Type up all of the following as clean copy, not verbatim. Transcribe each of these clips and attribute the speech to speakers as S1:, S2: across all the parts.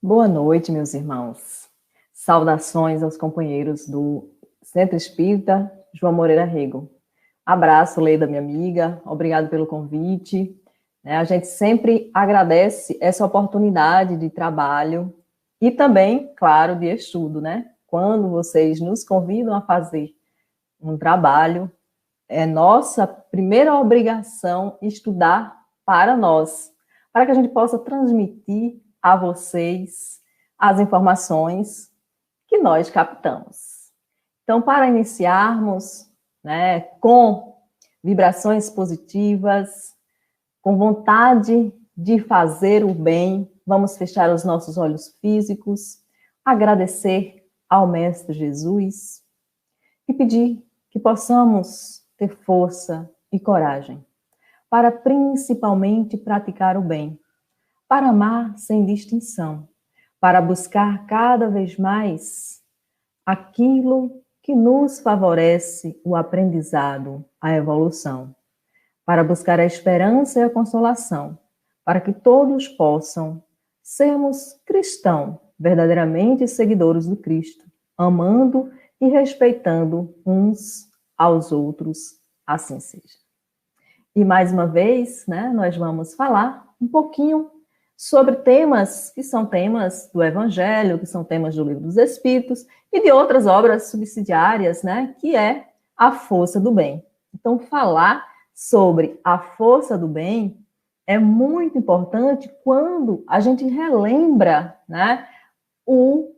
S1: Boa noite, meus irmãos. Saudações aos companheiros do Centro Espírita João Moreira Rego. Abraço, Leida, minha amiga. Obrigado pelo convite. A gente sempre agradece essa oportunidade de trabalho e também, claro, de estudo, né? Quando vocês nos convidam a fazer um trabalho, é nossa primeira obrigação estudar para nós, para que a gente possa transmitir a vocês as informações que nós captamos. Então, para iniciarmos, né, com vibrações positivas, com vontade de fazer o bem, vamos fechar os nossos olhos físicos, agradecer ao Mestre Jesus e pedir que possamos ter força e coragem para principalmente praticar o bem, para amar sem distinção, para buscar cada vez mais aquilo que nos favorece o aprendizado, a evolução, para buscar a esperança e a consolação, para que todos possam sermos cristãos, verdadeiramente seguidores do Cristo, amando e respeitando uns aos outros, assim seja. E mais uma vez, né, nós vamos falar um pouquinho sobre temas que são temas do Evangelho, que são temas do Livro dos Espíritos e de outras obras subsidiárias, né, que é a força do bem. Então, falar sobre a força do bem é muito importante quando a gente relembra, né, o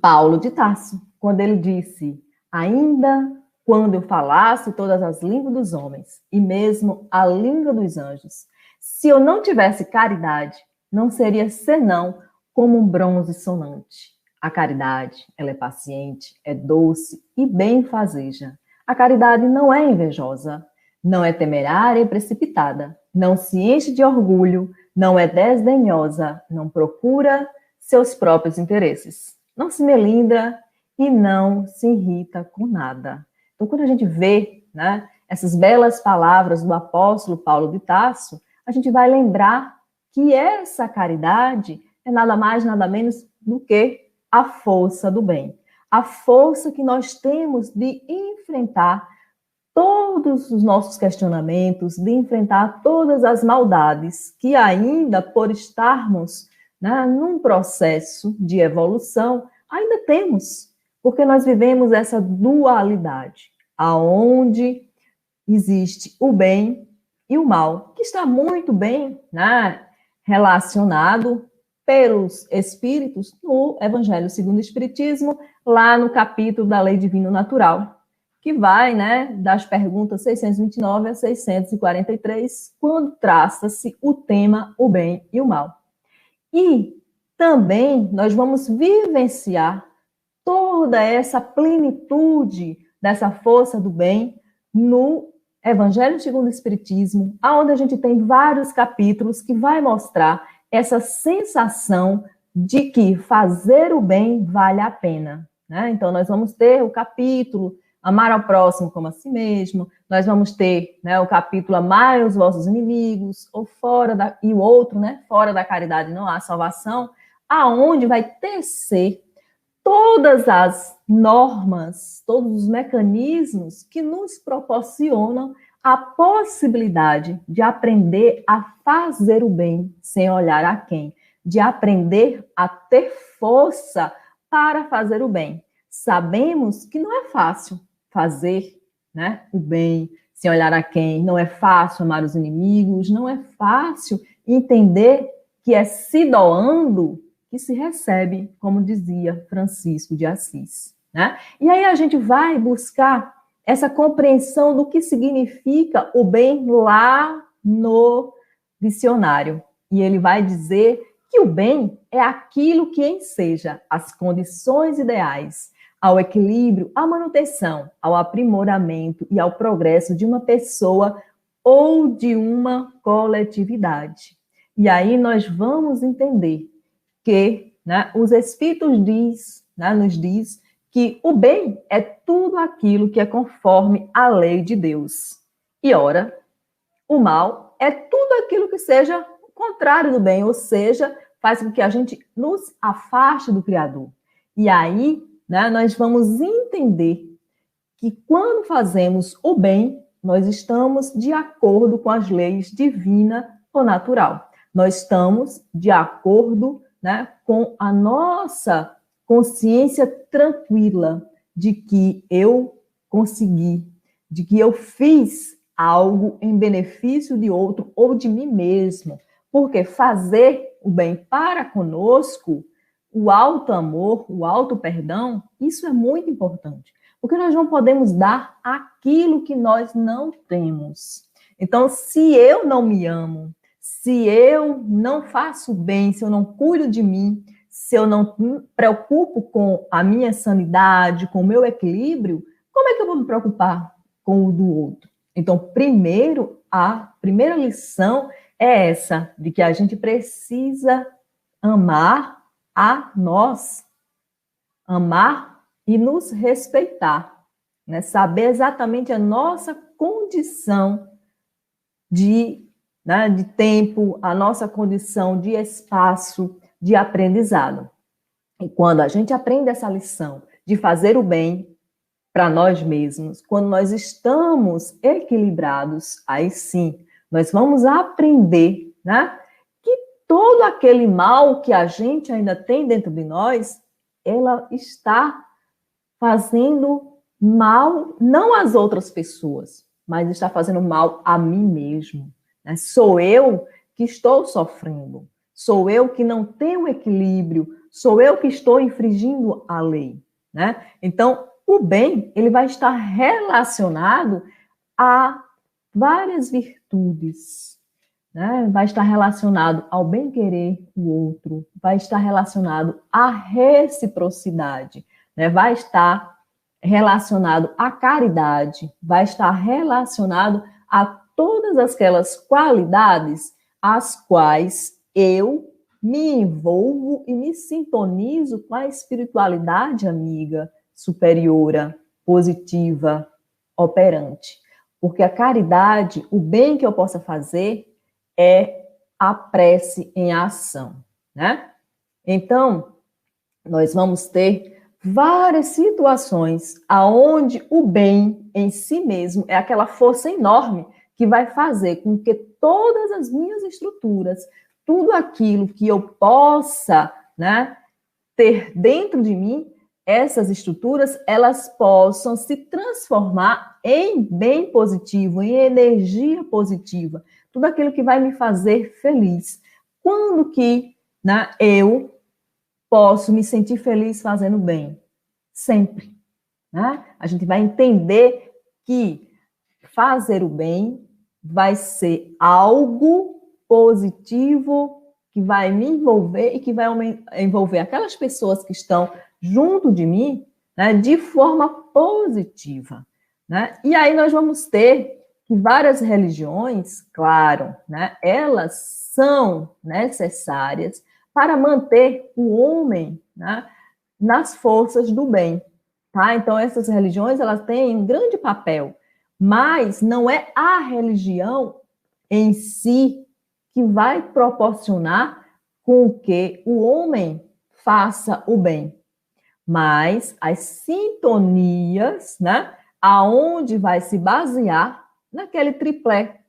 S1: Paulo de Tarso, quando ele disse: ainda quando eu falasse todas as línguas dos homens e mesmo a língua dos anjos, se eu não tivesse caridade, não seria senão como um bronze sonante. A caridade, ela é paciente, é doce e benfazeja. A caridade não é invejosa, não é temerária e precipitada, não se enche de orgulho, não é desdenhosa, não procura seus próprios interesses, não se melindra e não se irrita com nada. Então, quando a gente vê, né, essas belas palavras do apóstolo Paulo de Tarso, a gente vai lembrar que essa caridade é nada mais, nada menos do que a força do bem. A força que nós temos de enfrentar todos os nossos questionamentos, de enfrentar todas as maldades que ainda, por estarmos, né, num processo de evolução, ainda temos, porque nós vivemos essa dualidade, aonde existe o bem e o mal, que está muito bem, né, relacionado pelos Espíritos no Evangelho segundo o Espiritismo, lá no capítulo da Lei Divino Natural, que vai, né, das perguntas 629 a 643, quando traça-se o tema o bem e o mal. E também nós vamos vivenciar toda essa plenitude dessa força do bem no Evangelho segundo o Espiritismo, onde a gente tem vários capítulos que vai mostrar essa sensação de que fazer o bem vale a pena, né? Então, nós vamos ter o capítulo Amar ao próximo como a si mesmo, nós vamos ter, né, o capítulo Amai os vossos inimigos, ou e o outro, né, fora da caridade não há salvação, aonde vai tecer todas as normas, todos os mecanismos que nos proporcionam a possibilidade de aprender a fazer o bem sem olhar a quem, de aprender a ter força para fazer o bem. Sabemos que não é fácil fazer, né, o bem sem olhar a quem, não é fácil amar os inimigos, não é fácil entender que é se doando que se recebe, como dizia Francisco de Assis, né? E aí a gente vai buscar essa compreensão do que significa o bem lá no dicionário. E ele vai dizer que o bem é aquilo que enseja as condições ideais ao equilíbrio, à manutenção, ao aprimoramento e ao progresso de uma pessoa ou de uma coletividade. E aí nós vamos entender que, né, os Espíritos nos diz que o bem é tudo aquilo que é conforme a lei de Deus. E, ora, o mal é tudo aquilo que seja o contrário do bem, ou seja, faz com que a gente nos afaste do Criador. E aí, né, nós vamos entender que quando fazemos o bem, nós estamos de acordo com as leis divina ou natural. Nós estamos de acordo, né, com a nossa consciência tranquila de que eu consegui, de que eu fiz algo em benefício de outro ou de mim mesmo. Porque fazer o bem para conosco, o alto amor, o alto perdão, isso é muito importante. Porque nós não podemos dar aquilo que nós não temos. Então, se eu não me amo, se eu não faço bem, se eu não cuido de mim, se eu não me preocupo com a minha sanidade, com o meu equilíbrio, como é que eu vou me preocupar com o do outro? Então, primeiro, a primeira lição é essa, de que a gente precisa amar a nós, amar e nos respeitar, né? Saber exatamente a nossa condição de tempo, a nossa condição de espaço, de aprendizado. E quando a gente aprende essa lição de fazer o bem para nós mesmos, quando nós estamos equilibrados, aí sim, nós vamos aprender, né, que todo aquele mal que a gente ainda tem dentro de nós, ela está fazendo mal não às outras pessoas, mas está fazendo mal a mim mesmo. Né? Sou eu que estou sofrendo, sou eu que não tenho equilíbrio, sou eu que estou infringindo a lei. Né? Então, o bem, ele vai estar relacionado a várias virtudes, né? Vai estar relacionado ao bem-querer o outro, vai estar relacionado à reciprocidade, né? Vai estar relacionado à caridade, vai estar relacionado a todas aquelas qualidades as quais eu me envolvo e me sintonizo com a espiritualidade amiga, superiora, positiva, operante. Porque a caridade, o bem que eu possa fazer, é a prece em ação, né? Então, nós vamos ter várias situações aonde o bem em si mesmo é aquela força enorme que vai fazer com que todas as minhas estruturas, tudo aquilo que eu possa, né, ter dentro de mim, essas estruturas, elas possam se transformar em bem positivo, em energia positiva, tudo aquilo que vai me fazer feliz. Quando que, né, eu posso me sentir feliz fazendo bem? Sempre. Né? A gente vai entender que fazer o bem vai ser algo positivo que vai me envolver e que vai envolver aquelas pessoas que estão junto de mim, né, de forma positiva. Né? E aí nós vamos ter que várias religiões, claro, né, elas são necessárias para manter o homem, né, nas forças do bem. Tá? Então, essas religiões elas têm um grande papel, mas não é a religião em si que vai proporcionar com que o homem faça o bem, mas as sintonias, né, aonde vai se basear naquele tripé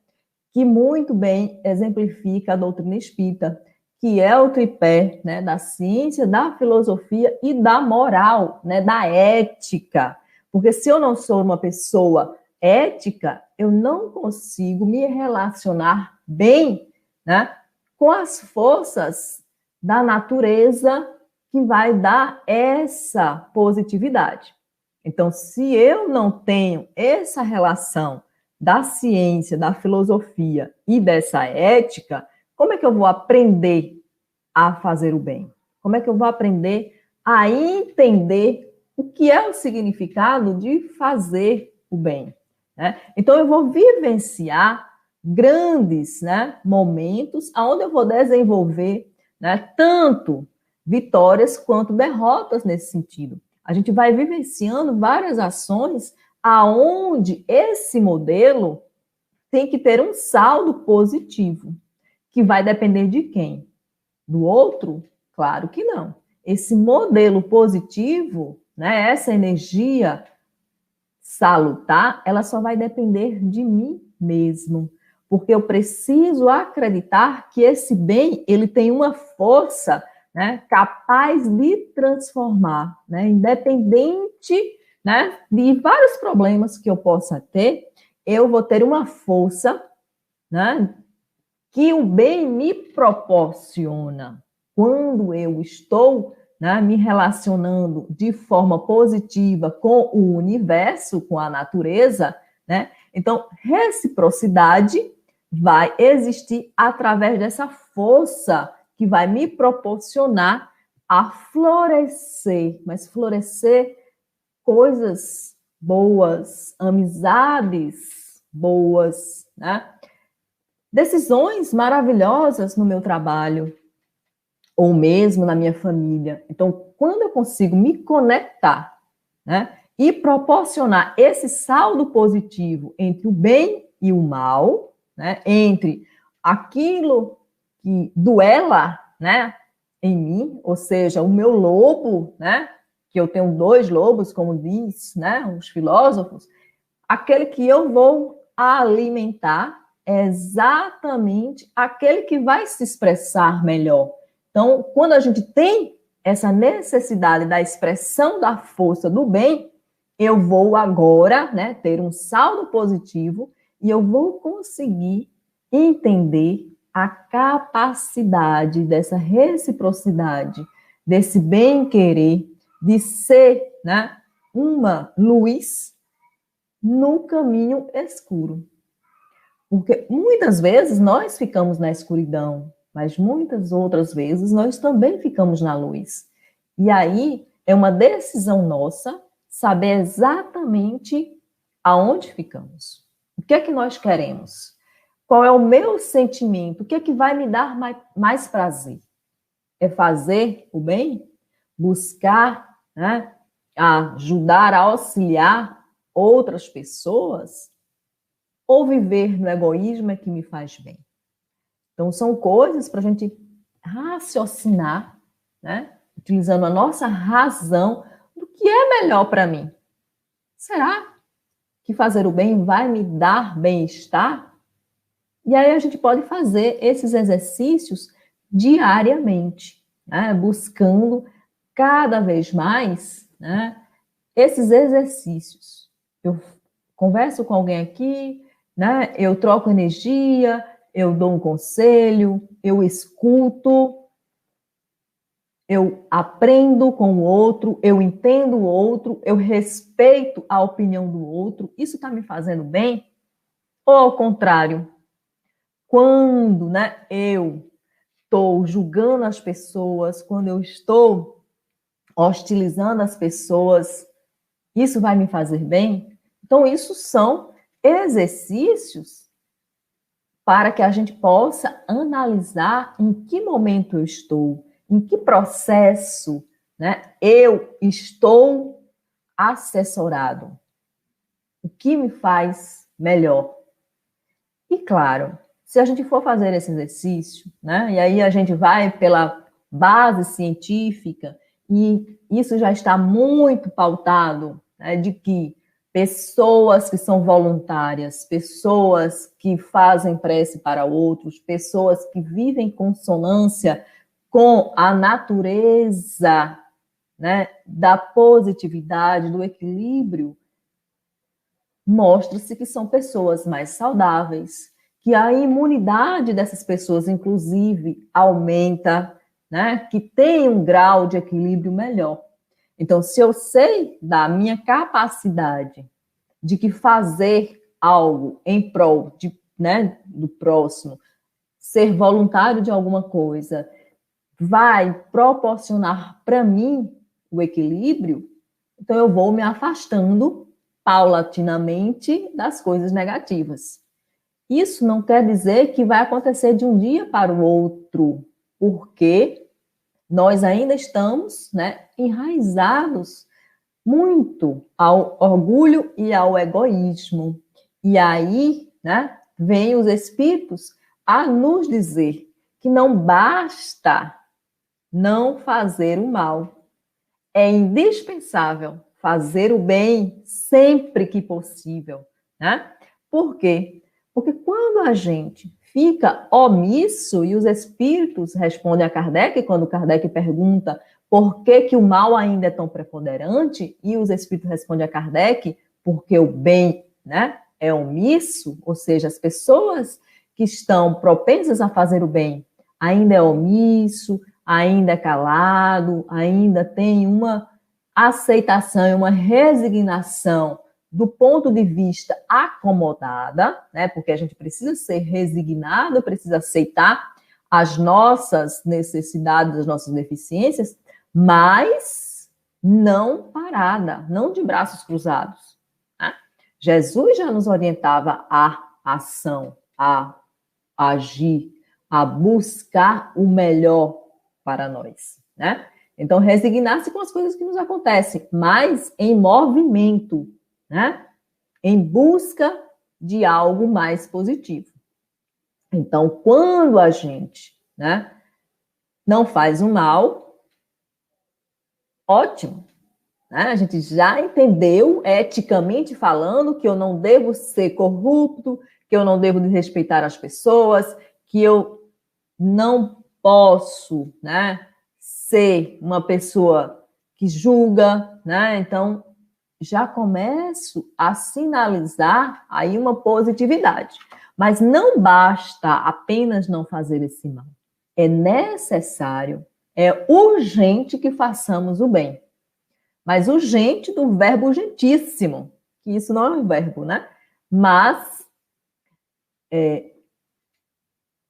S1: que muito bem exemplifica a doutrina espírita, que é o tripé, né, da ciência, da filosofia e da moral, né, da ética. Porque se eu não sou uma pessoa ética, eu não consigo me relacionar bem, né, com as forças da natureza que vai dar essa positividade. Então, se eu não tenho essa relação da ciência, da filosofia e dessa ética, como é que eu vou aprender a fazer o bem? Como é que eu vou aprender a entender o que é o significado de fazer o bem? Né? Então, eu vou vivenciar grandes, né, momentos onde eu vou desenvolver, né, tanto vitórias quanto derrotas nesse sentido. A gente vai vivenciando várias ações aonde esse modelo tem que ter um saldo positivo, que vai depender de quem? do outro? Claro que não. Esse modelo positivo, né, essa energia salutar, ela só vai depender de mim mesmo, porque eu preciso acreditar que esse bem, ele tem uma força, né, capaz de transformar, né, independente, né, de vários problemas que eu possa ter, eu vou ter uma força, né, que o bem me proporciona. Quando eu estou, né, me relacionando de forma positiva com o universo, com a natureza, né? Então, reciprocidade vai existir através dessa força que vai me proporcionar a florescer, mas florescer coisas boas, amizades boas, né? Decisões maravilhosas no meu trabalho, ou mesmo na minha família. Então, quando eu consigo me conectar, né, e proporcionar esse saldo positivo entre o bem e o mal, né, entre aquilo que duela, né, em mim, ou seja, o meu lobo, né, que eu tenho dois lobos, como diz, né, os filósofos, aquele que eu vou alimentar é exatamente aquele que vai se expressar melhor. Então, quando a gente tem essa necessidade da expressão da força do bem, eu vou agora, né, ter um saldo positivo e eu vou conseguir entender a capacidade dessa reciprocidade, desse bem-querer, de ser, né, uma luz no caminho escuro. Porque muitas vezes nós ficamos na escuridão, mas muitas outras vezes nós também ficamos na luz. E aí é uma decisão nossa saber exatamente aonde ficamos. O que é que nós queremos? Qual é o meu sentimento? O que é que vai me dar mais prazer? É fazer o bem? Buscar, né, ajudar, auxiliar outras pessoas? Ou viver no egoísmo é que me faz bem? Então, são coisas para a gente raciocinar, né? Utilizando a nossa razão do que é melhor para mim. Será que fazer o bem vai me dar bem-estar? E aí a gente pode fazer esses exercícios diariamente, né? Buscando cada vez mais, né, esses exercícios. Eu converso com alguém aqui, né? Eu troco energia, eu dou um conselho, eu escuto, eu aprendo com o outro, eu entendo o outro, eu respeito a opinião do outro. Isso está me fazendo bem? Ou ao contrário, quando, né, eu estou julgando as pessoas, quando eu estou hostilizando as pessoas, isso vai me fazer bem? Então, isso são exercícios para que a gente possa analisar em que momento eu estou, em que processo, né, eu estou assessorado, o que me faz melhor. E claro, se a gente for fazer esse exercício, né, e aí a gente vai pela base científica, e isso já está muito pautado, né, de que pessoas que são voluntárias, pessoas que fazem prece para outros, pessoas que vivem em consonância com a natureza, né, da positividade, do equilíbrio, mostra-se que são pessoas mais saudáveis, que a imunidade dessas pessoas, inclusive, aumenta, né, que tem um grau de equilíbrio melhor. Então, se eu sei da minha capacidade de que fazer algo em prol de, né, do próximo, ser voluntário de alguma coisa, vai proporcionar para mim o equilíbrio, então eu vou me afastando paulatinamente das coisas negativas. Isso não quer dizer que vai acontecer de um dia para o outro, porque nós ainda estamos, né, enraizados muito ao orgulho e ao egoísmo. E aí, né, vem os espíritos a nos dizer que não basta não fazer o mal. É indispensável fazer o bem sempre que possível, né? Por quê? Porque quando a gente fica omisso, e os espíritos respondem a Kardec, quando Kardec pergunta por que, que o mal ainda é tão preponderante, e os espíritos respondem a Kardec porque o bem, né, é omisso, ou seja, as pessoas que estão propensas a fazer o bem ainda é omisso, ainda é calado, ainda tem uma aceitação e uma resignação do ponto de vista acomodada, né? Porque a gente precisa ser resignado, precisa aceitar as nossas necessidades, as nossas deficiências, mas não parada, não de braços cruzados, né? Jesus já nos orientava à ação, a agir, a buscar o melhor para nós, né? Então, resignar-se com as coisas que nos acontecem, mas em movimento, né? Em busca de algo mais positivo. Então, quando a gente, né, não faz o mal, ótimo, né? A gente já entendeu, eticamente falando, que eu não devo ser corrupto, que eu não devo desrespeitar as pessoas, que eu não posso, né, ser uma pessoa que julga, né? Então, já começo a sinalizar aí uma positividade. Mas não basta apenas não fazer esse mal. É necessário, é urgente que façamos o bem. Mas urgente do verbo urgentíssimo, que isso não é um verbo, né? Mas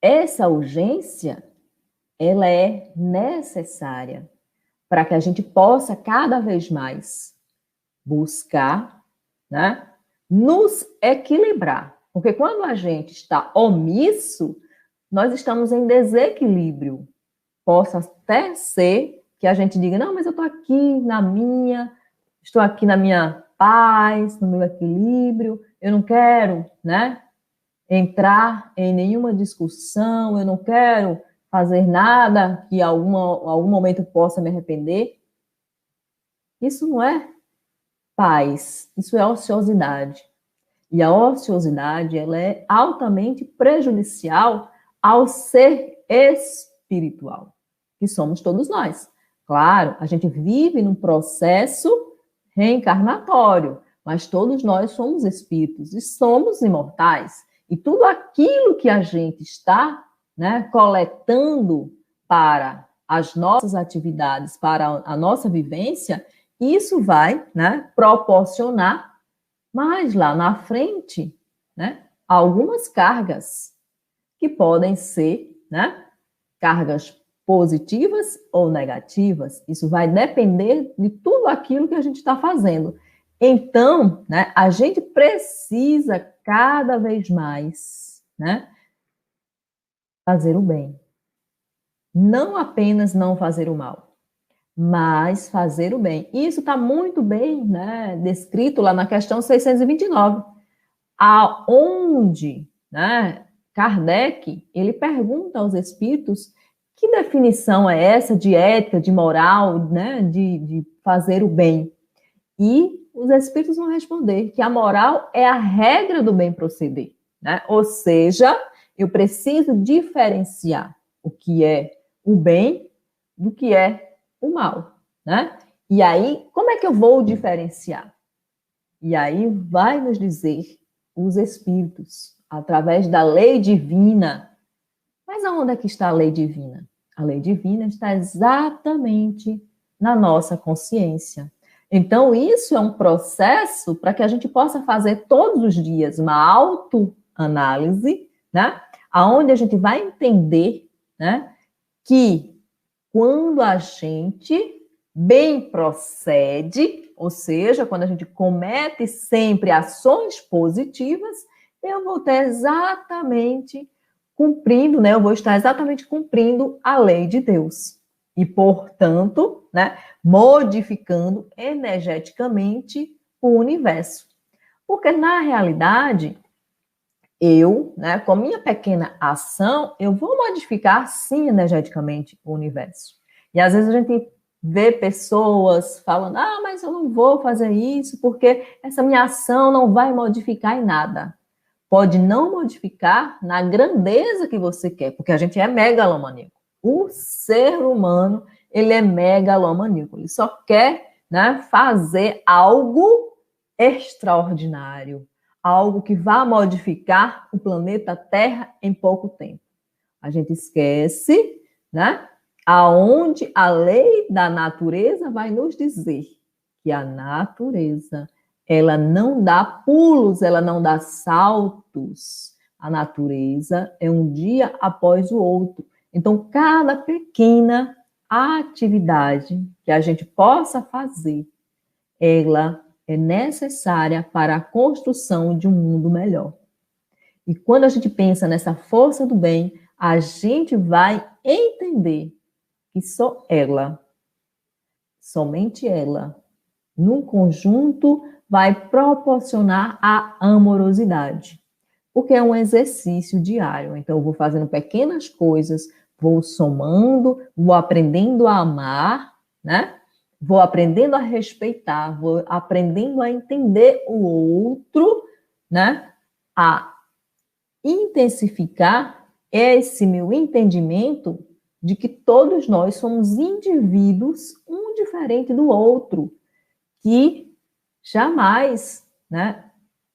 S1: essa urgência, ela é necessária para que a gente possa cada vez mais buscar, né, nos equilibrar. Porque quando a gente está omisso, nós estamos em desequilíbrio. Possa até ser que a gente diga, não, mas eu estou aqui na minha paz, no meu equilíbrio, eu não quero, né, entrar em nenhuma discussão, eu não quero fazer nada que algum momento possa me arrepender. Isso não é paz, isso é ociosidade. E a ociosidade, ela é altamente prejudicial ao ser espiritual, que somos todos nós. Claro, a gente vive num processo reencarnatório, mas todos nós somos espíritos e somos imortais. E tudo aquilo que a gente está, né, coletando para as nossas atividades, para a nossa vivência, isso vai, né, proporcionar mais lá na frente, né, algumas cargas que podem ser, né, cargas positivas ou negativas. Isso vai depender de tudo aquilo que a gente está fazendo. Então, né, a gente precisa cada vez mais, né, fazer o bem. Não apenas não fazer o mal, mas fazer o bem. Isso está muito bem, né, descrito lá na questão 629, aonde, né, Kardec, ele pergunta aos espíritos que definição é essa de ética, de moral, né, de fazer o bem. E os espíritos vão responder que a moral é a regra do bem proceder, né? Ou seja, eu preciso diferenciar o que é o bem do que é o mal, né? E aí, como é que eu vou diferenciar? E aí vai nos dizer os espíritos, através da lei divina. Mas aonde é que está a lei divina? A lei divina está exatamente na nossa consciência. Então, isso é um processo para que a gente possa fazer todos os dias uma autoanálise, né? Aonde a gente vai entender, né, que quando a gente bem procede, ou seja, quando a gente comete sempre ações positivas, eu vou ter exatamente cumprindo, né? Eu vou estar exatamente cumprindo a lei de Deus. E, portanto, né, modificando energeticamente o universo. Porque, na realidade, eu, né, com a minha pequena ação, eu vou modificar, sim, energeticamente o universo. E às vezes a gente vê pessoas falando, mas eu não vou fazer isso porque essa minha ação não vai modificar em nada. Pode não modificar na grandeza que você quer, porque a gente é megalomaníaco. O ser humano, ele é megalomaníaco. Ele só quer, né, fazer algo extraordinário, algo que vá modificar o planeta Terra em pouco tempo. A gente esquece, né, aonde a lei da natureza vai nos dizer que a natureza, ela não dá pulos, ela não dá saltos. A natureza é um dia após o outro. Então, cada pequena atividade que a gente possa fazer, ela é necessária para a construção de um mundo melhor. E quando a gente pensa nessa força do bem, a gente vai entender que só ela, somente ela, num conjunto, vai proporcionar a amorosidade. Porque é um exercício diário. Então, eu vou fazendo pequenas coisas, vou somando, vou aprendendo a amar, né? Vou aprendendo a respeitar, vou aprendendo a entender o outro, né? A intensificar esse meu entendimento de que todos nós somos indivíduos, um diferente do outro, que jamais, né,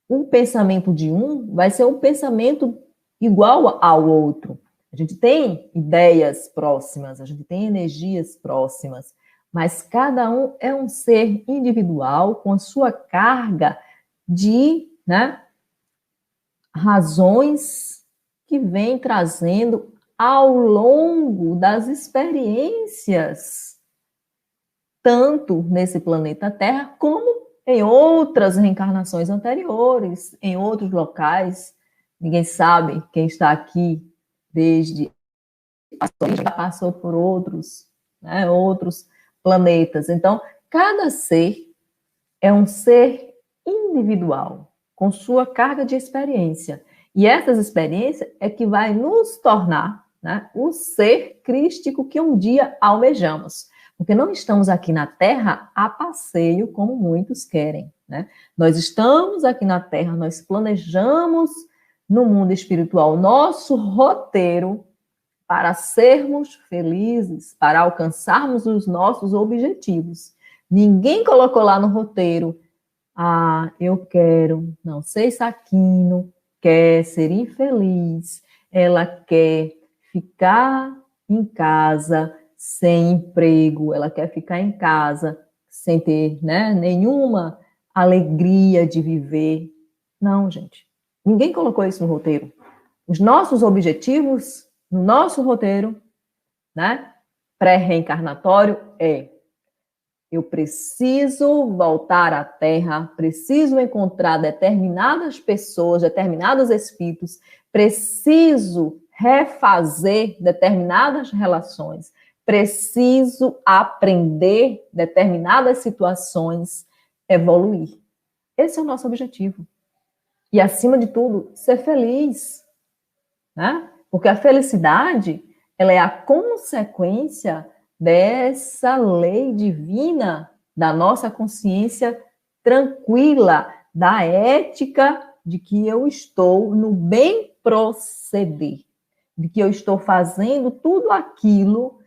S1: um pensamento de um vai ser um pensamento igual ao outro. A gente tem ideias próximas, a gente tem energias próximas, mas cada um é um ser individual com a sua carga de, né, razões que vem trazendo ao longo das experiências, tanto nesse planeta Terra, como em outras reencarnações anteriores, em outros locais. Ninguém sabe quem está aqui desde já passou por outros, né, outros planetas. Então, cada ser é um ser individual, com sua carga de experiência. E essas experiências é que vai nos tornar, né, o ser crístico que um dia almejamos. Porque não estamos aqui na Terra a passeio, como muitos querem, né? Nós estamos aqui na Terra, nós planejamos no mundo espiritual nosso roteiro para sermos felizes, para alcançarmos os nossos objetivos. Ninguém colocou lá no roteiro, eu quero, não sei se Aquino quer ser infeliz, ela quer ficar em casa sem emprego, ela quer ficar em casa sem ter, né, nenhuma alegria de viver. Não, gente. Ninguém colocou isso no roteiro. Os nossos objetivos, no nosso roteiro, né, pré-reencarnatório, eu preciso voltar à Terra, preciso encontrar determinadas pessoas, determinados espíritos, preciso refazer determinadas relações, preciso aprender determinadas situações, evoluir. Esse é o nosso objetivo. E, acima de tudo, ser feliz, né? Porque a felicidade, ela é a consequência dessa lei divina da nossa consciência tranquila, da ética de que eu estou no bem proceder, de que eu estou fazendo tudo aquilo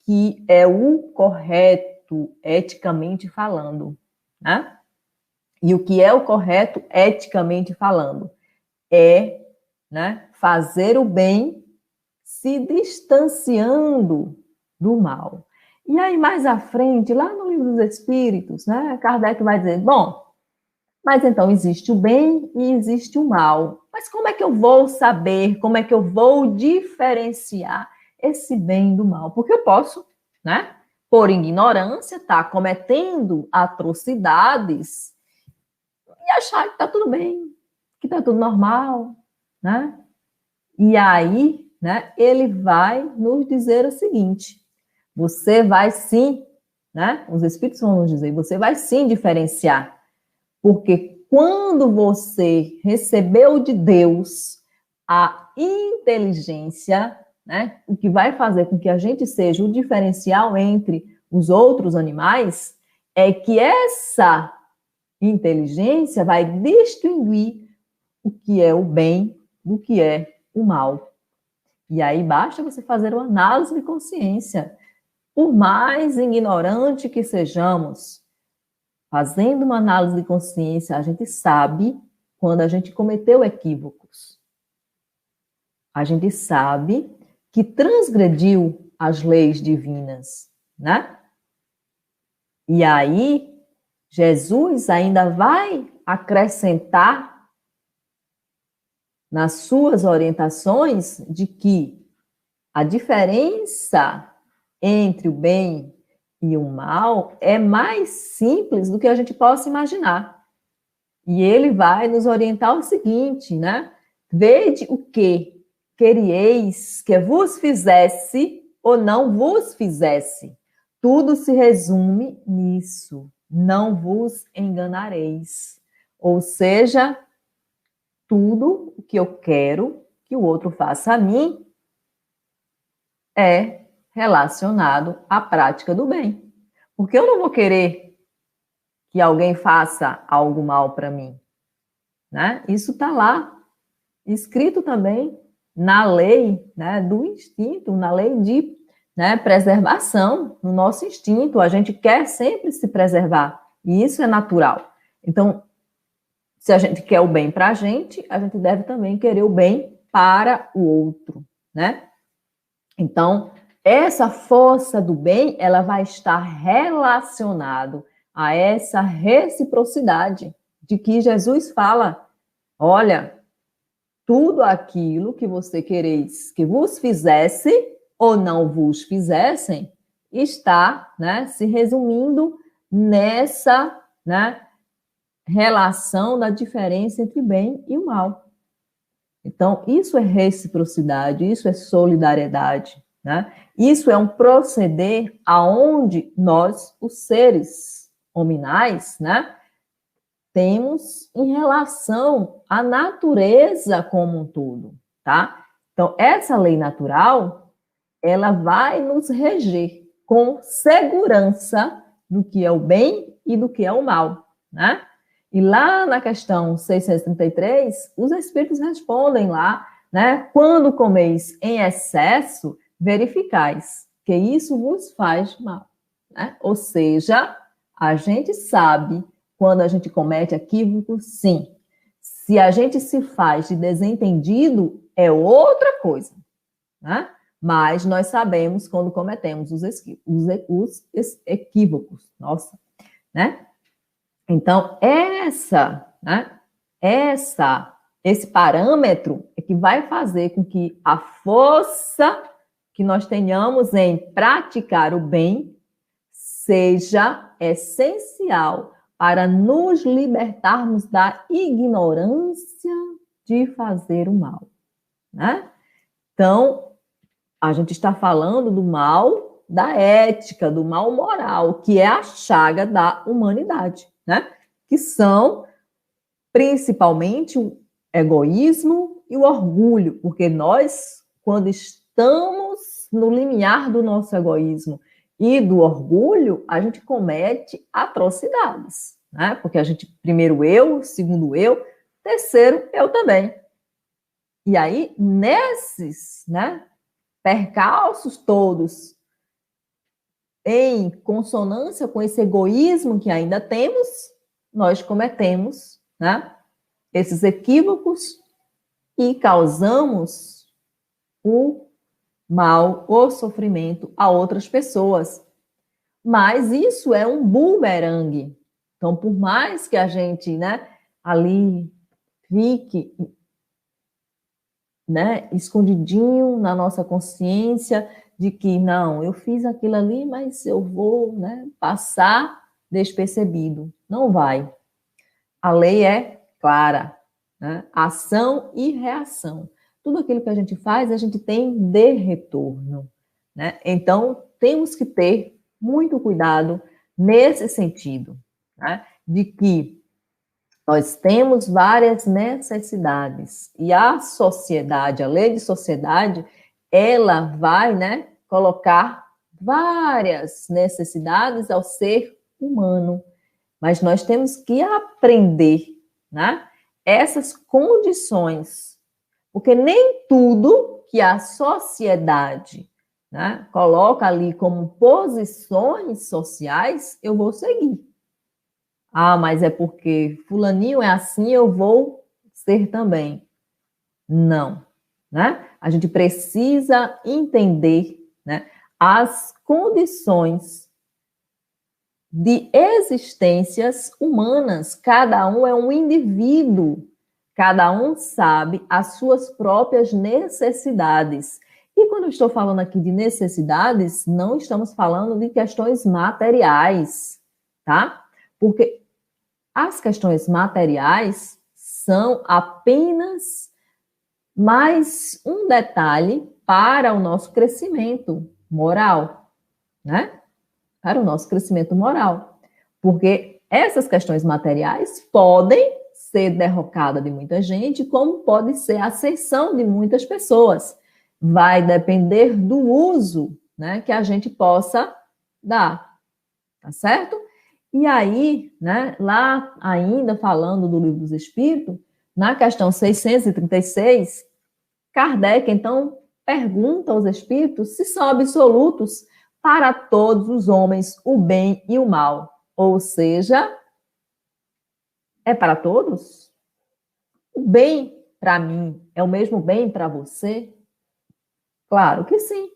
S1: que é o correto, eticamente falando, né? E o que é o correto, eticamente falando, é, né, fazer o bem se distanciando do mal. E aí, mais à frente, lá no Livro dos Espíritos, né, Kardec vai dizer, bom, mas então existe o bem e existe o mal. Mas como é que eu vou saber, como é que eu vou diferenciar esse bem do mal? Porque eu posso, né, por ignorância, estar cometendo atrocidades e achar que está tudo bem, que está tudo normal, né? E aí, né, ele vai nos dizer o seguinte, você vai sim, né, os espíritos vão nos dizer, você vai sim diferenciar, porque quando você recebeu de Deus a inteligência, né, o que vai fazer com que a gente seja o diferencial entre os outros animais, é que essa inteligência vai distinguir o que é o bem do que é o mal. E aí basta você fazer uma análise de consciência. Por mais ignorante que sejamos, fazendo uma análise de consciência, a gente sabe quando a gente cometeu equívocos. A gente sabe que transgrediu as leis divinas, né? E aí, Jesus ainda vai acrescentar nas suas orientações de que a diferença entre o bem e o mal é mais simples do que a gente possa imaginar. E ele vai nos orientar o seguinte, né? Vede o que queríeis que vos fizesse ou não vos fizesse. Tudo se resume nisso. Não vos enganareis. Ou seja, tudo o que eu quero que o outro faça a mim é relacionado à prática do bem. Porque eu não vou querer que alguém faça algo mal para mim, né? Isso está lá, escrito também na lei, né, do instinto, na lei de, né, preservação, no nosso instinto. A gente quer sempre se preservar, e isso é natural. Então, se a gente quer o bem para a gente deve também querer o bem para o outro, né? Então, essa força do bem, ela vai estar relacionado a essa reciprocidade de que Jesus fala. Olha, tudo aquilo que você quereis que vos fizesse ou não vos fizessem, está, né, se resumindo nessa, né, relação da diferença entre bem e o mal. Então, isso é reciprocidade, isso é solidariedade, né? Isso é um proceder aonde nós, os seres hominais, né, temos em relação à natureza como um todo, tá? Então, essa lei natural, ela vai nos reger com segurança do que é o bem e do que é o mal, né? E lá na questão 633, os espíritos respondem lá, né? Quando comeis em excesso, verificais que isso vos faz mal, né? Ou seja, a gente sabe quando a gente comete equívoco, sim. Se a gente se faz de desentendido, é outra coisa, né? Mas nós sabemos quando cometemos os equívocos, nossa, né? Então, né, esse parâmetro é que vai fazer com que a força que nós tenhamos em praticar o bem seja essencial para nos libertarmos da ignorância de fazer o mal, né? Então, a gente está falando do mal da ética, do mal moral, que é a chaga da humanidade, né? Que são principalmente o egoísmo e o orgulho, porque nós, quando estamos no limiar do nosso egoísmo e do orgulho, a gente comete atrocidades, né? Porque a gente, primeiro eu, segundo eu, terceiro eu também. E aí, nesses, né, percalços todos, em consonância com esse egoísmo que ainda temos, nós cometemos, né, esses equívocos e causamos o mal, o sofrimento a outras pessoas. Mas isso é um bumerangue. Então, por mais que a gente, né, ali fique, né, escondidinho na nossa consciência de que não, eu fiz aquilo ali, mas eu vou, né, passar despercebido. Não vai. A lei é clara, né? Ação e reação. Tudo aquilo que a gente faz, a gente tem de retorno, né? Então, temos que ter muito cuidado nesse sentido, né? De que Nós temos várias necessidades e a sociedade, a lei de sociedade, ela vai, né, colocar várias necessidades ao ser humano, mas nós temos que aprender, né, essas condições, porque nem tudo que a sociedade, né, coloca ali como posições sociais, eu vou seguir. Ah, mas é porque fulaninho é assim, eu vou ser também. Não, né? A gente precisa entender, né, as condições de existências humanas. Cada um é um indivíduo, cada um sabe as suas próprias necessidades. E quando eu estou falando aqui de necessidades, não estamos falando de questões materiais, tá? Porque as questões materiais são apenas mais um detalhe para o nosso crescimento moral, né? Para o nosso crescimento moral. Porque essas questões materiais podem ser derrocadas de muita gente, como pode ser a ascensão de muitas pessoas. Vai depender do uso, né, que a gente possa dar, tá certo? E aí, né, lá ainda falando do Livro dos Espíritos, na questão 636, Kardec, então, pergunta aos espíritos se são absolutos para todos os homens o bem e o mal. Ou seja, é para todos? O bem para mim é o mesmo bem para você? Claro que sim,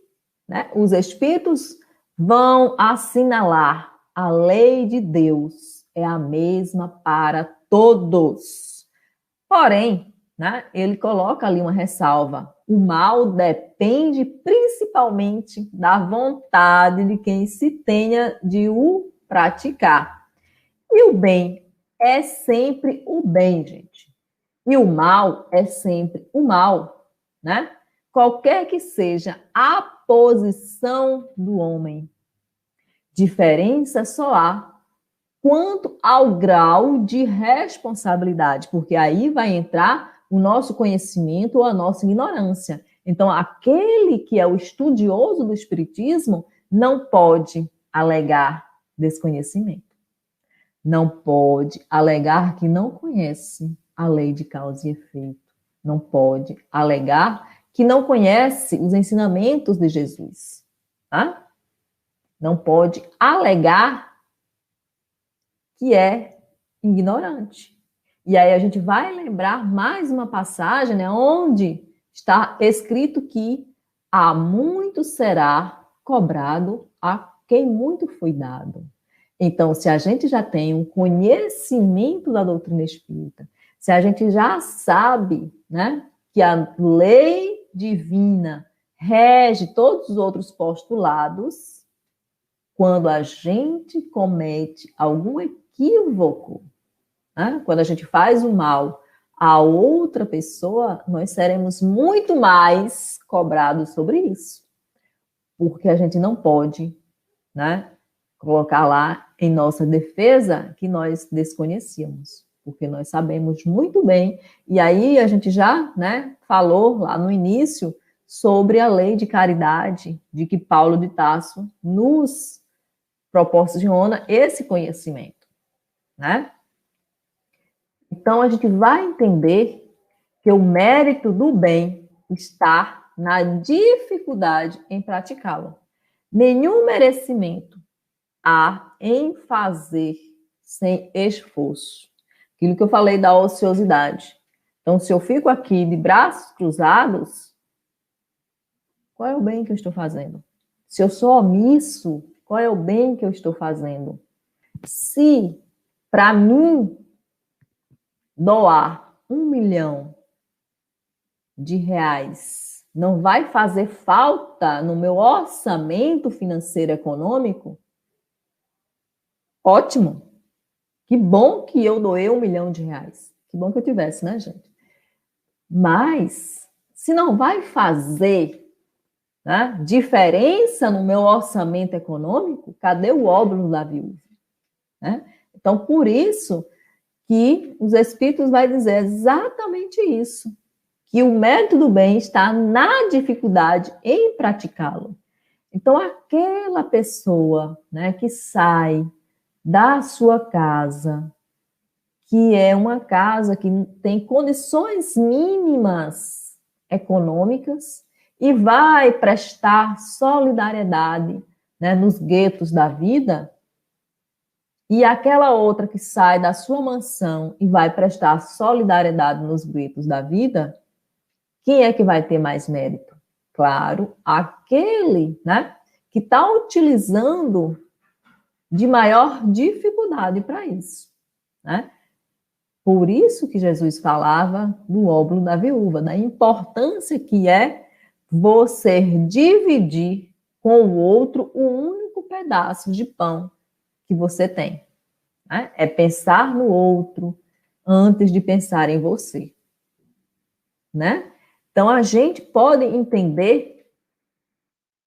S1: né? Os espíritos vão assinalar a lei de Deus é a mesma para todos. Porém, né, ele coloca ali uma ressalva. O mal depende principalmente da vontade de quem se tenha de o praticar. E o bem é sempre o bem, gente. E o mal é sempre o mal, né? Qualquer que seja a posição do homem. Diferença só há quanto ao grau de responsabilidade, porque aí vai entrar o nosso conhecimento ou a nossa ignorância. Então, aquele que é o estudioso do espiritismo não pode alegar desconhecimento. Não pode alegar que não conhece a lei de causa e efeito. Não pode alegar que não conhece os ensinamentos de Jesus. Tá? Não pode alegar que é ignorante. E aí a gente vai lembrar mais uma passagem, né, onde está escrito que há muito será cobrado a quem muito foi dado. Então, se a gente já tem um conhecimento da doutrina espírita, se a gente já sabe, né, que a lei divina rege todos os outros postulados, quando a gente comete algum equívoco, né, quando a gente faz o mal a outra pessoa, nós seremos muito mais cobrados sobre isso. Porque a gente não pode, né, colocar lá em nossa defesa que nós desconhecíamos, porque nós sabemos muito bem, e aí a gente já, né, falou lá no início sobre a lei de caridade, de que Paulo de Tarso nos proporciona esse conhecimento, né? Então a gente vai entender que o mérito do bem está na dificuldade em praticá-lo. Nenhum merecimento há em fazer sem esforço. Aquilo que eu falei da ociosidade. Então, se eu fico aqui de braços cruzados, qual é o bem que eu estou fazendo? Se eu sou omisso, qual é o bem que eu estou fazendo? Se, para mim, doar 1 milhão de reais não vai fazer falta no meu orçamento financeiro econômico, ótimo. Que bom que eu doei 1 milhão de reais. Que bom que eu tivesse, né, gente? Mas, se não vai fazer, né, diferença no meu orçamento econômico, cadê o óbolo da viúva? Né? Então, por isso que os Espíritos vai dizer exatamente isso, que o mérito do bem está na dificuldade em praticá-lo. Então, aquela pessoa, né, que sai da sua casa, que é uma casa que tem condições mínimas econômicas e vai prestar solidariedade, né, nos guetos da vida, e aquela outra que sai da sua mansão e vai prestar solidariedade nos guetos da vida, quem é que vai ter mais mérito? Claro, aquele, né, que está utilizando de maior dificuldade para isso, né? Por isso que Jesus falava do óbolo da viúva, da importância que é você dividir com o outro o único pedaço de pão que você tem, né? É pensar no outro antes de pensar em você, né? Então, a gente pode entender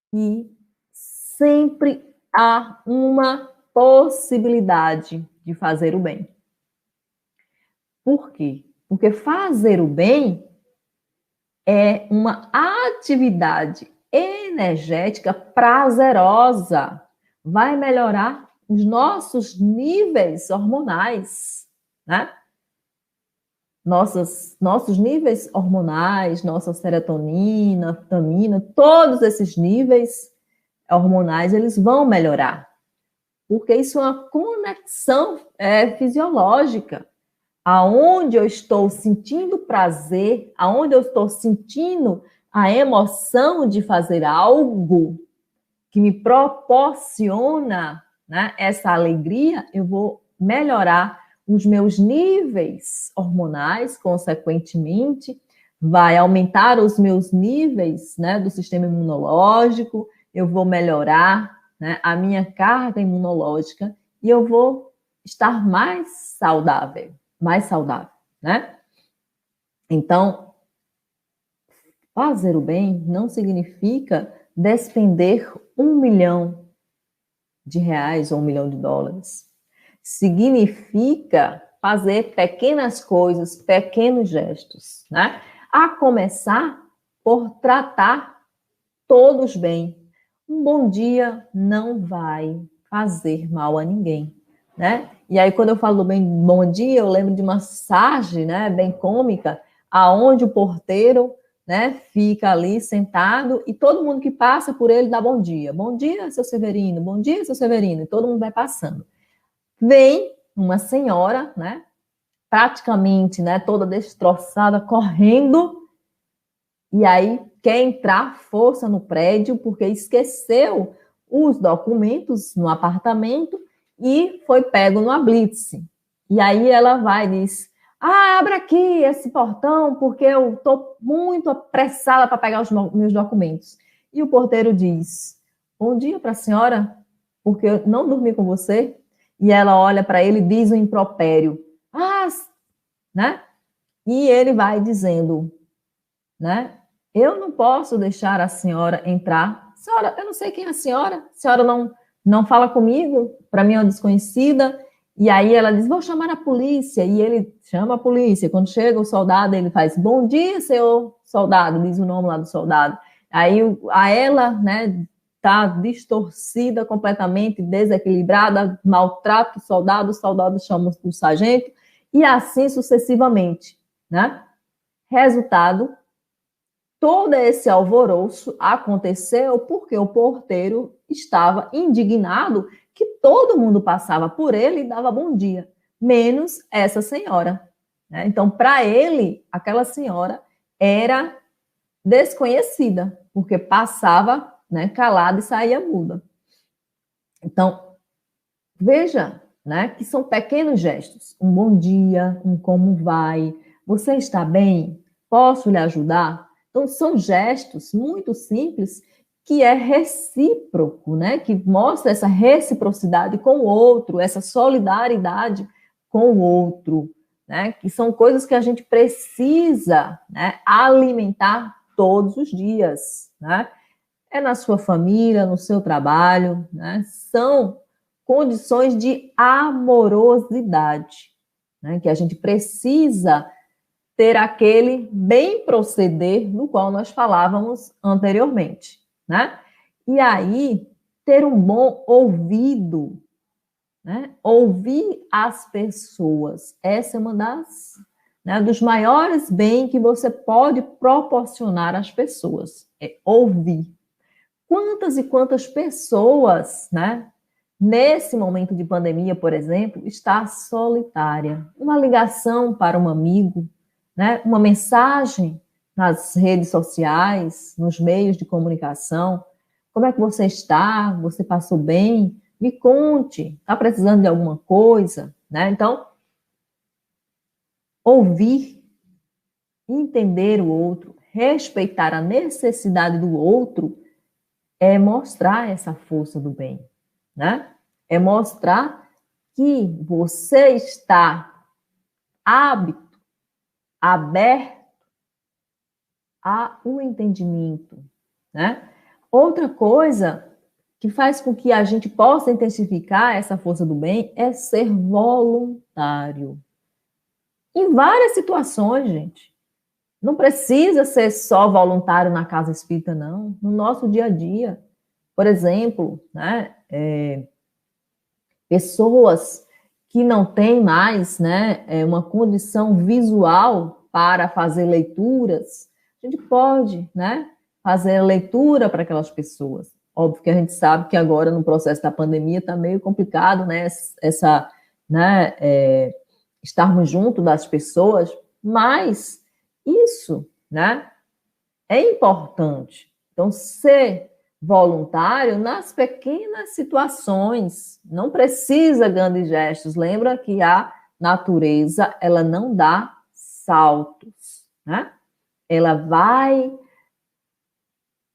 S1: que sempre há uma possibilidade de fazer o bem. Por quê? Porque fazer o bem é uma atividade energética prazerosa. Vai melhorar os nossos níveis hormonais, né? Nossos níveis hormonais, nossa serotonina, vitamina, todos esses níveis hormonais, eles vão melhorar. Porque isso é uma conexão fisiológica. Aonde eu estou sentindo prazer, aonde eu estou sentindo a emoção de fazer algo que me proporciona, né, essa alegria, eu vou melhorar os meus níveis hormonais, consequentemente, vai aumentar os meus níveis, né, do sistema imunológico, eu vou melhorar, né, a minha carga imunológica e eu vou estar mais saudável, né? Então, fazer o bem não significa despender R$ 1 milhão ou US$ 1 milhão. Significa fazer pequenas coisas, pequenos gestos, né? A começar por tratar todos bem. Um bom dia não vai fazer mal a ninguém, né? E aí, quando eu falo bem bom dia, eu lembro de uma passagem, né, bem cômica, aonde o porteiro, né, fica ali sentado e todo mundo que passa por ele dá bom dia. Bom dia, seu Severino. Bom dia, seu Severino. E todo mundo vai passando. Vem uma senhora, né, praticamente, né, toda destroçada, correndo, e aí quer entrar força no prédio porque esqueceu os documentos no apartamento e foi pego numa blitz. E aí ela vai e diz: abre aqui esse portão porque eu estou muito apressada para pegar os meus documentos. E o porteiro diz: bom dia para a senhora, porque eu não dormi com você. E ela olha para ele e diz um impropério. Né? E ele vai dizendo, né? Eu não posso deixar a senhora entrar. Senhora, eu não sei quem é a senhora não fala comigo, para mim é uma desconhecida. E aí ela diz, vou chamar a polícia. E ele chama a polícia. Quando chega o soldado, ele faz, bom dia, senhor soldado, diz o nome lá do soldado. Aí a ela, né, tá distorcida, completamente desequilibrada, maltrata o soldado chama o sargento, e assim sucessivamente, né? Resultado, todo esse alvoroço aconteceu porque o porteiro estava indignado que todo mundo passava por ele e dava bom dia, menos essa senhora, né? Então, para ele, aquela senhora era desconhecida, porque passava, né, calada e saía muda. Então, veja, né, que são pequenos gestos. Um bom dia, um como vai, você está bem? Posso lhe ajudar? Então, são gestos muito simples que é recíproco, né? Que mostra essa reciprocidade com o outro, essa solidariedade com o outro, né? Que são coisas que a gente precisa, né, alimentar todos os dias, né? É na sua família, no seu trabalho, né? São condições de amorosidade, né? Que a gente precisa ter aquele bem proceder no qual nós falávamos anteriormente, né? E aí, ter um bom ouvido, né? Ouvir as pessoas, essa é uma das, né, dos maiores bens que você pode proporcionar às pessoas, é ouvir. Quantas e quantas pessoas, né, nesse momento de pandemia, por exemplo, está solitária? Uma ligação para um amigo, né, uma mensagem nas redes sociais, nos meios de comunicação. Como é que você está? Você passou bem? Me conte. Está precisando de alguma coisa? Né? Então, ouvir, entender o outro, respeitar a necessidade do outro é mostrar essa força do bem, né? É mostrar que você está hábito, aberto a um entendimento, né? Outra coisa que faz com que a gente possa intensificar essa força do bem é ser voluntário. Em várias situações, gente. Não precisa ser só voluntário na casa espírita, não. No nosso dia a dia. Por exemplo, né, pessoas que não têm mais, né, uma condição visual para fazer leituras, a gente pode, né, fazer leitura para aquelas pessoas. Óbvio que a gente sabe que agora, no processo da pandemia, está meio complicado, né, né, estarmos junto das pessoas, mas isso, né, é importante. Então, ser voluntário nas pequenas situações, não precisa grandes gestos. Lembra que a natureza, ela não dá saltos, né? Ela vai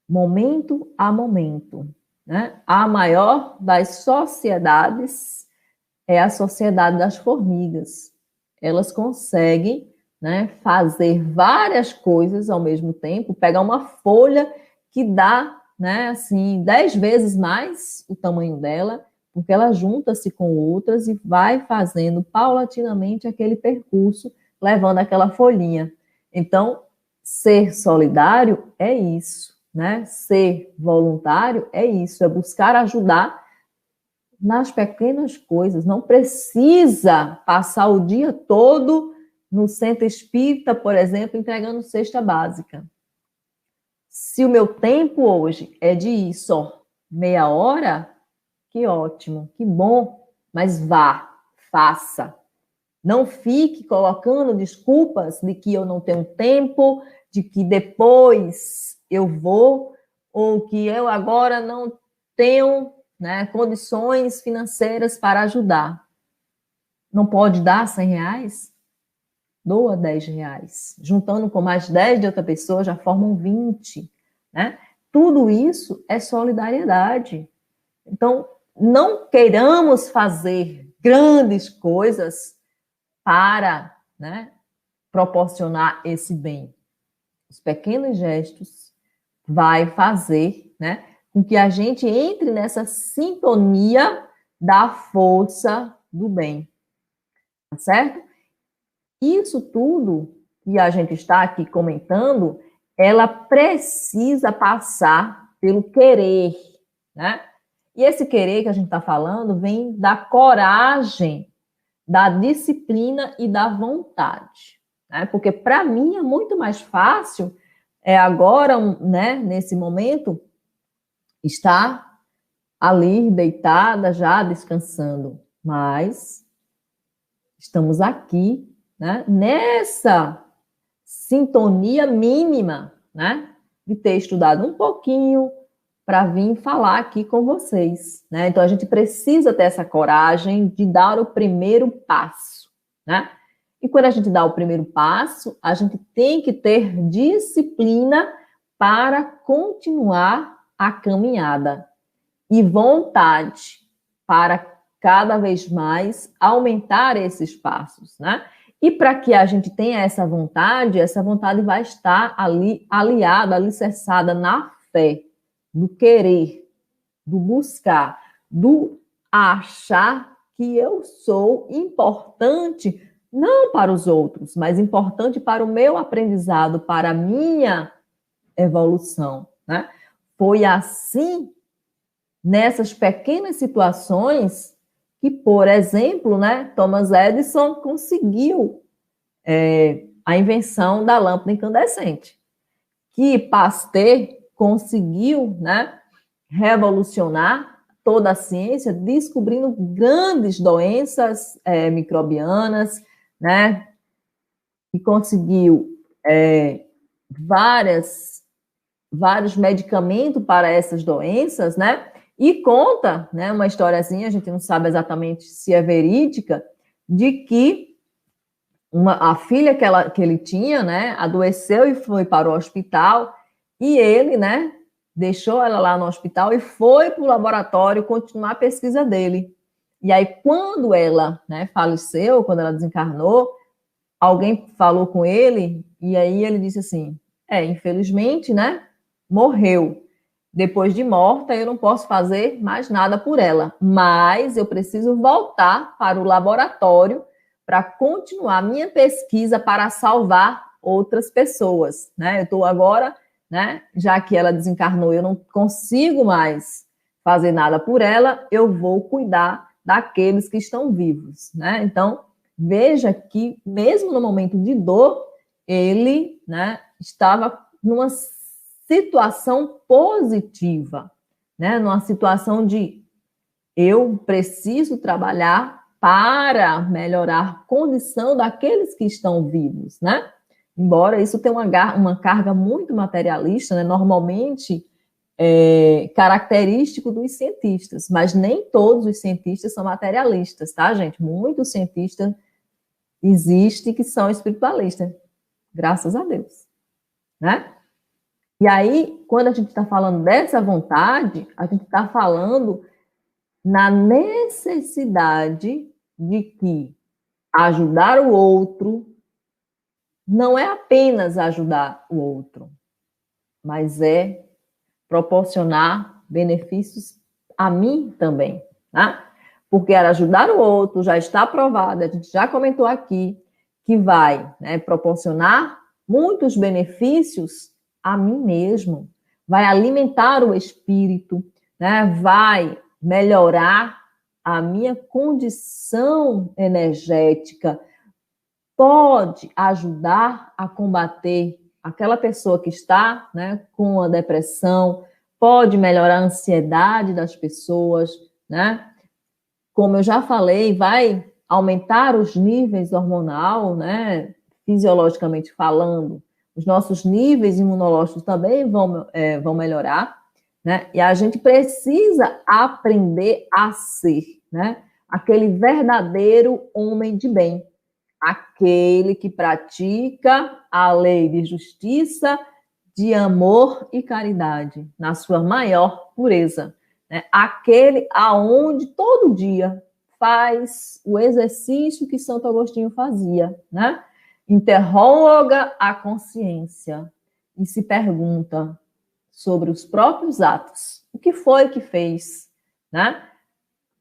S1: momento a momento, né? A maior das sociedades é a sociedade das formigas. Elas conseguem, né, fazer várias coisas ao mesmo tempo, pegar uma folha que dá, né, assim, 10 vezes mais o tamanho dela, porque ela junta-se com outras e vai fazendo paulatinamente aquele percurso, levando aquela folhinha. Então, ser solidário é isso, né? Ser voluntário é isso, é buscar ajudar nas pequenas coisas. Não precisa passar o dia todo no centro espírita, por exemplo, entregando cesta básica. Se o meu tempo hoje é de ir só meia hora, que ótimo, que bom, mas vá, faça. Não fique colocando desculpas de que eu não tenho tempo, de que depois eu vou, ou que eu agora não tenho, né, condições financeiras para ajudar. Não pode dar R$100? Doa R$10. Juntando com mais 10 de outra pessoa, já formam 20. Né? Tudo isso é solidariedade. Então, não queiramos fazer grandes coisas para, né, proporcionar esse bem. Os pequenos gestos vai fazer, né, com que a gente entre nessa sintonia da força do bem. Tá certo? Isso tudo que a gente está aqui comentando, ela precisa passar pelo querer, né? E esse querer que a gente está falando vem da coragem, da disciplina e da vontade, né? Porque para mim é muito mais fácil agora, né, nesse momento, estar ali deitada, já descansando, mas estamos aqui, né, nessa sintonia mínima, né, de ter estudado um pouquinho para vir falar aqui com vocês, né? Então a gente precisa ter essa coragem de dar o primeiro passo, né? E quando a gente dá o primeiro passo, a gente tem que ter disciplina para continuar a caminhada e vontade para cada vez mais aumentar esses passos, né? E para que a gente tenha essa vontade vai estar ali aliada, alicerçada na fé, do querer, do buscar, do achar que eu sou importante não para os outros, mas importante para o meu aprendizado, para a minha evolução, né? Foi assim, nessas pequenas situações, que, por exemplo, né, Thomas Edison conseguiu a invenção da lâmpada incandescente, que Pasteur conseguiu, né, revolucionar toda a ciência, descobrindo grandes doenças microbianas, né, e conseguiu vários medicamentos para essas doenças, né? E conta, né, uma historiazinha, a gente não sabe exatamente se é verídica, de que a filha que ele tinha, né, adoeceu e foi para o hospital, e ele, né, deixou ela lá no hospital e foi para o laboratório continuar a pesquisa dele. E aí, quando ela, né, faleceu, quando ela desencarnou, alguém falou com ele, e aí ele disse assim, infelizmente, né, morreu. Depois de morta, eu não posso fazer mais nada por ela, mas eu preciso voltar para o laboratório para continuar minha pesquisa para salvar outras pessoas, né? Eu estou agora, né, já que ela desencarnou, eu não consigo mais fazer nada por ela, eu vou cuidar daqueles que estão vivos, né? Então, veja que mesmo no momento de dor, ele, né, estava numa situação positiva, né? Numa situação de eu preciso trabalhar para melhorar a condição daqueles que estão vivos, né? Embora isso tenha uma carga muito materialista, né? Normalmente característico dos cientistas, mas nem todos os cientistas são materialistas, tá, gente? Muitos cientistas existem que são espiritualistas, graças a Deus, né? E aí, quando a gente está falando dessa vontade, a gente está falando na necessidade de que ajudar o outro não é apenas ajudar o outro, mas é proporcionar benefícios a mim também, né? Porque era ajudar o outro, já está provado, a gente já comentou aqui, que vai, né, proporcionar muitos benefícios a mim mesmo, vai alimentar o espírito, né, vai melhorar a minha condição energética, pode ajudar a combater aquela pessoa que está, né, com a depressão, pode melhorar a ansiedade das pessoas, né? Como eu já falei, vai aumentar os níveis hormonal, né, fisiologicamente falando. Os nossos níveis imunológicos também vão melhorar, né? E a gente precisa aprender a ser, né, aquele verdadeiro homem de bem, aquele que pratica a lei de justiça, de amor e caridade, na sua maior pureza, né? Aquele aonde todo dia faz o exercício que Santo Agostinho fazia, né? Interroga a consciência e se pergunta sobre os próprios atos. O que foi que fez, né?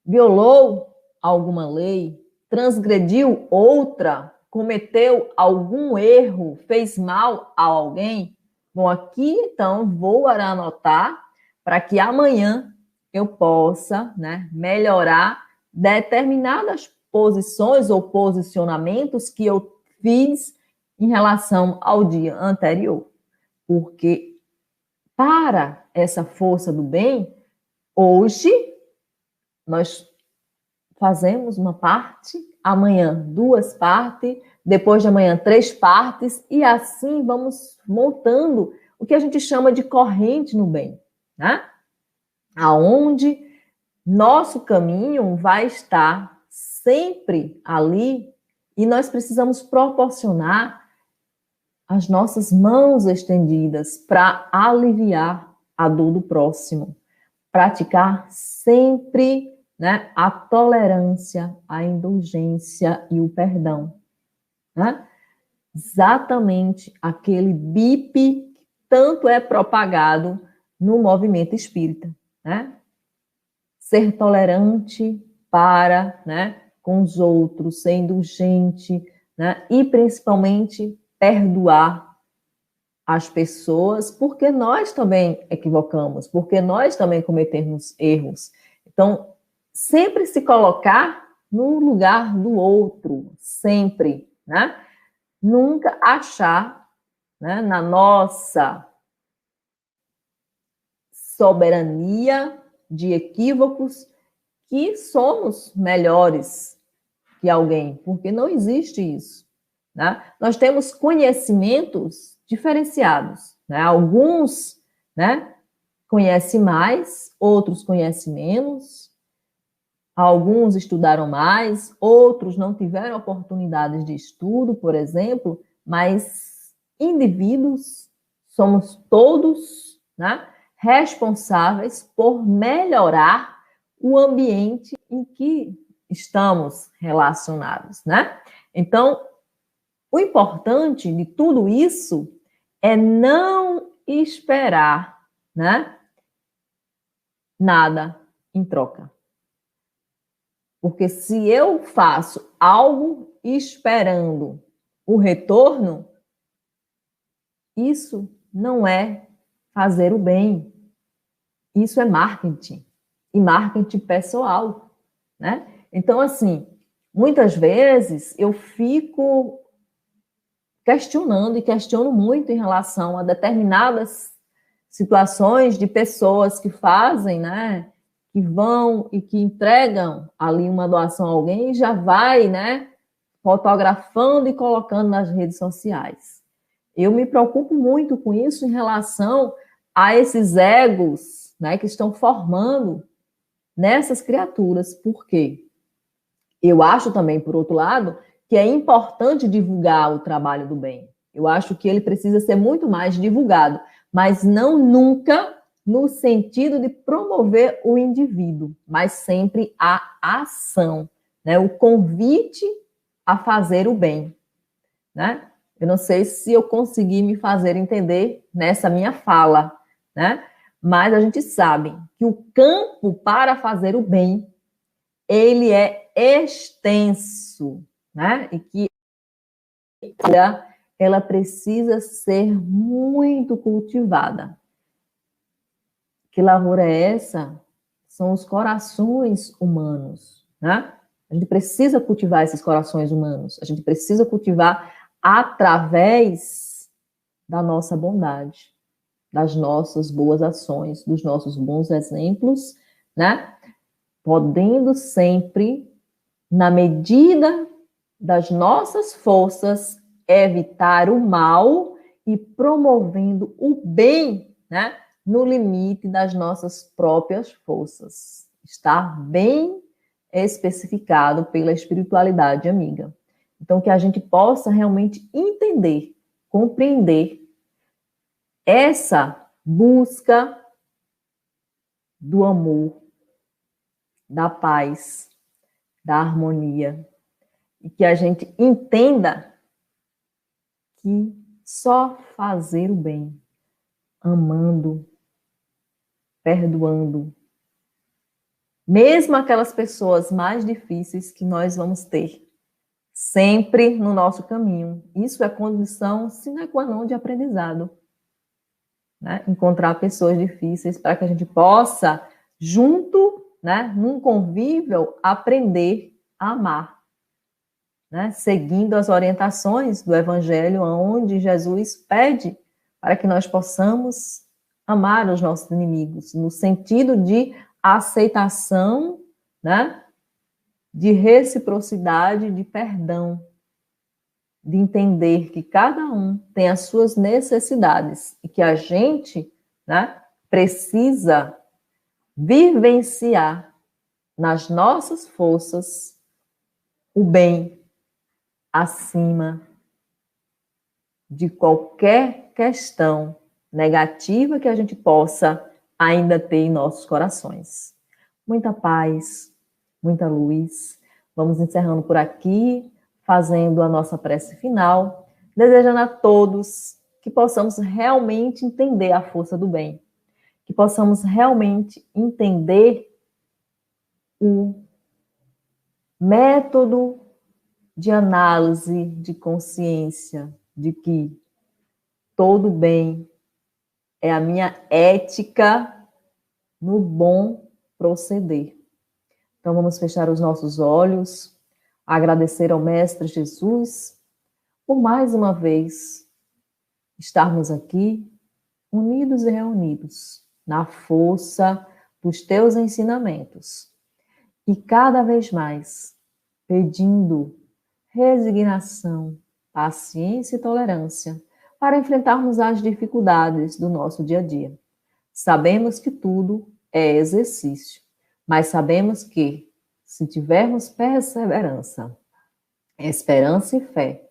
S1: Violou alguma lei? Transgrediu outra? Cometeu algum erro? Fez mal a alguém? Bom, aqui então vou anotar para que amanhã eu possa, né, melhorar determinadas posições ou posicionamentos que eu fiz em relação ao dia anterior. Porque para essa força do bem, hoje nós fazemos uma parte, amanhã duas partes, depois de amanhã 3 partes, e assim vamos montando o que a gente chama de corrente no bem, né? Aonde nosso caminho vai estar sempre ali e nós precisamos proporcionar as nossas mãos estendidas para aliviar a dor do próximo, praticar sempre, né, a tolerância, a indulgência e o perdão, né? Exatamente aquele BIP que tanto é propagado no movimento espírita, né? Ser tolerante para, né, com os outros, ser indulgente, né? E principalmente perdoar as pessoas, porque nós também equivocamos, porque nós também cometemos erros. Então, sempre se colocar no lugar do outro, sempre, né? Nunca achar, né, na nossa soberania de equívocos que somos melhores que alguém, porque não existe isso, né? Nós temos conhecimentos diferenciados, né? Alguns, né, conhecem mais, outros conhecem menos, alguns estudaram mais, outros não tiveram oportunidades de estudo, por exemplo, mas indivíduos somos todos, né, responsáveis por melhorar o ambiente em que estamos relacionados, né? Então, o importante de tudo isso é não esperar, né, nada em troca. Porque se eu faço algo esperando o retorno, isso não é fazer o bem. Isso é marketing. E marketing pessoal, né? Então, assim, muitas vezes eu fico questionando e questiono muito em relação a determinadas situações de pessoas que fazem, né? Que vão e que entregam ali uma doação a alguém e já vai, né? Fotografando e colocando nas redes sociais. Eu me preocupo muito com isso em relação a esses egos, né? Que estão formando nessas criaturas. Por quê? Eu acho também, por outro lado, que é importante divulgar o trabalho do bem. Eu acho que ele precisa ser muito mais divulgado, mas não nunca no sentido de promover o indivíduo, mas sempre a ação, né? O convite a fazer o bem, né? Eu não sei se eu consegui me fazer entender nessa minha fala, né? Mas a gente sabe que o campo para fazer o bem, ele é extenso, né? E que ela precisa ser muito cultivada. Que lavoura é essa? São os corações humanos, né? A gente precisa cultivar esses corações humanos. A gente precisa cultivar através da nossa bondade, das nossas boas ações, dos nossos bons exemplos, né? Podendo sempre, na medida das nossas forças, evitar o mal e promovendo o bem, né? No limite das nossas próprias forças. Está bem especificado pela espiritualidade amiga. Então, que a gente possa realmente entender, compreender essa busca do amor, da paz, da harmonia, e que a gente entenda que só fazer o bem, amando, perdoando, mesmo aquelas pessoas mais difíceis que nós vamos ter, sempre no nosso caminho. Isso é condição sine qua non de aprendizado, né? Encontrar pessoas difíceis para que a gente possa, junto, né, num convívio, aprender a amar, né? Seguindo as orientações do Evangelho, onde Jesus pede para que nós possamos amar os nossos inimigos, no sentido de aceitação, né? De reciprocidade, de perdão, de entender que cada um tem as suas necessidades e que a gente, né, precisa vivenciar nas nossas forças o bem acima de qualquer questão negativa que a gente possa ainda ter em nossos corações. Muita paz, muita luz. Vamos encerrando por aqui, fazendo a nossa prece final, desejando a todos que possamos realmente entender a força do bem, que possamos realmente entender o método de análise, de consciência, de que todo bem é a minha ética no bom proceder. Então, vamos fechar os nossos olhos, agradecer ao Mestre Jesus por mais uma vez estarmos aqui, unidos e reunidos, na força dos teus ensinamentos. E cada vez mais pedindo resignação, paciência e tolerância para enfrentarmos as dificuldades do nosso dia a dia. Sabemos que tudo é exercício, mas sabemos que, se tivermos perseverança, esperança e fé,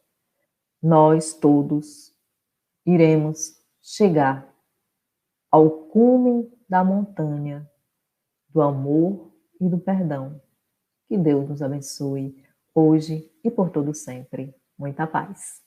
S1: nós todos iremos chegar ao cume da montanha do amor e do perdão. Que Deus nos abençoe hoje e por todo sempre. Muita paz.